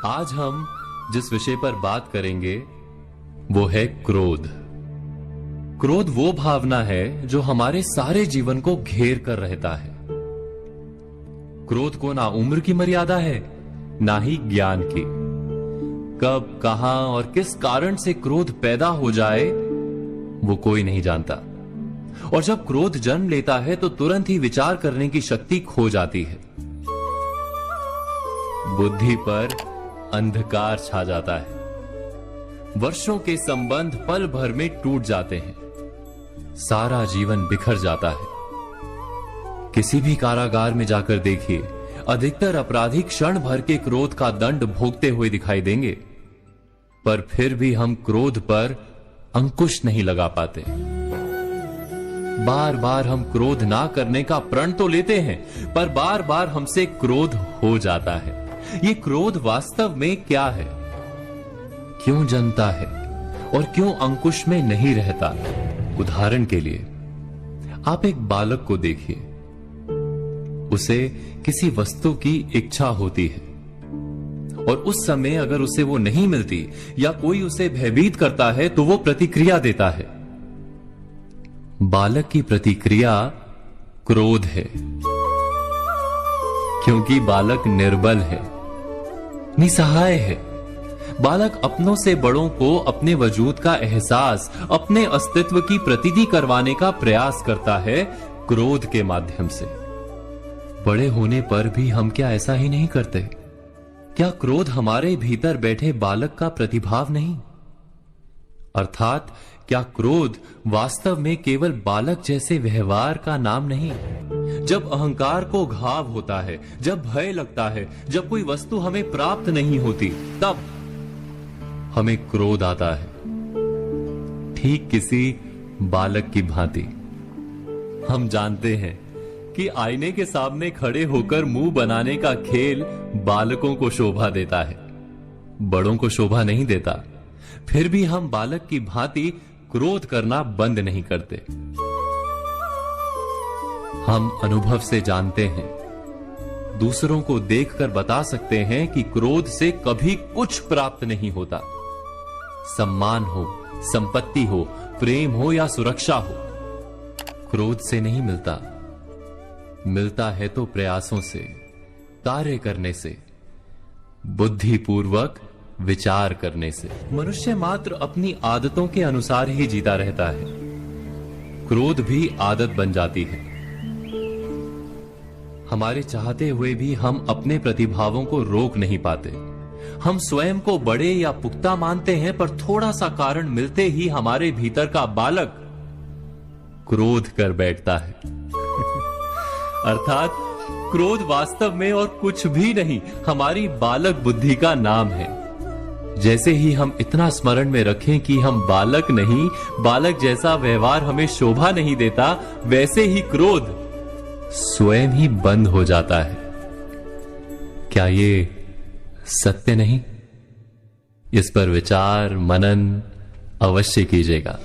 आज हम जिस विषय पर बात करेंगे वो है क्रोध। क्रोध वो भावना है जो हमारे सारे जीवन को घेर कर रहता है। क्रोध को ना उम्र की मर्यादा है, ना ही ज्ञान की। कब, कहां और किस कारण से क्रोध पैदा हो जाए वो कोई नहीं जानता। और जब क्रोध जन्म लेता है तो तुरंत ही विचार करने की शक्ति खो जाती है। बुद्धि पर अंधकार छा जाता है। वर्षों के संबंध पल भर में टूट जाते हैं। सारा जीवन बिखर जाता है। किसी भी कारागार में जाकर देखिए, अधिकतर अपराधी क्षण भर के क्रोध का दंड भोगते हुए दिखाई देंगे, पर फिर भी हम क्रोध पर अंकुश नहीं लगा पाते। बार बार हम क्रोध ना करने का प्रण तो लेते हैं, पर बार बार हमसे क्रोध हो जाता है। ये क्रोध वास्तव में क्या है, क्यों जन्मता है और क्यों अंकुश में नहीं रहता? उदाहरण के लिए आप एक बालक को देखिए। उसे किसी वस्तु की इच्छा होती है और उस समय अगर उसे वो नहीं मिलती या कोई उसे भयभीत करता है तो वो प्रतिक्रिया देता है। बालक की प्रतिक्रिया क्रोध है, क्योंकि बालक निर्बल है, निसहाय है। बालक अपनों से बड़ों को अपने वजूद का एहसास, अपने अस्तित्व की प्रतीति करवाने का प्रयास करता है क्रोध के माध्यम से। बड़े होने पर भी हम क्या ऐसा ही नहीं करते? क्या क्रोध हमारे भीतर बैठे बालक का प्रतिभाव नहीं? अर्थात क्या क्रोध वास्तव में केवल बालक जैसे व्यवहार का नाम नहीं? जब अहंकार को घाव होता है, जब भय लगता है, जब कोई वस्तु हमें प्राप्त नहीं होती, तब हमें क्रोध आता है, ठीक किसी बालक की भांति। हम जानते हैं कि आईने के सामने खड़े होकर मुंह बनाने का खेल बालकों को शोभा देता है, बड़ों को शोभा नहीं देता। फिर भी हम बालक की भांति क्रोध करना बंद नहीं करते। हम अनुभव से जानते हैं, दूसरों को देखकर बता सकते हैं कि क्रोध से कभी कुछ प्राप्त नहीं होता। सम्मान हो, संपत्ति हो, प्रेम हो या सुरक्षा हो, क्रोध से नहीं मिलता। मिलता है तो प्रयासों से, कार्य करने से, बुद्धिपूर्वक विचार करने से। मनुष्य मात्र अपनी आदतों के अनुसार ही जीता रहता है। क्रोध भी आदत बन जाती है। हमारे चाहते हुए भी हम अपने प्रतिभावों को रोक नहीं पाते। हम स्वयं को बड़े या पुख्ता मानते हैं, पर थोड़ा सा कारण मिलते ही हमारे भीतर का बालक क्रोध कर बैठता है। अर्थात क्रोध वास्तव में और कुछ भी नहीं, हमारी बालक बुद्धि का नाम है। जैसे ही हम इतना स्मरण में रखें कि हम बालक नहीं, बालक जैसा व्यवहार हमें शोभा नहीं देता, वैसे ही क्रोध स्वयं ही बंद हो जाता है। क्या ये सत्य नहीं? इस पर विचार मनन अवश्य कीजिएगा।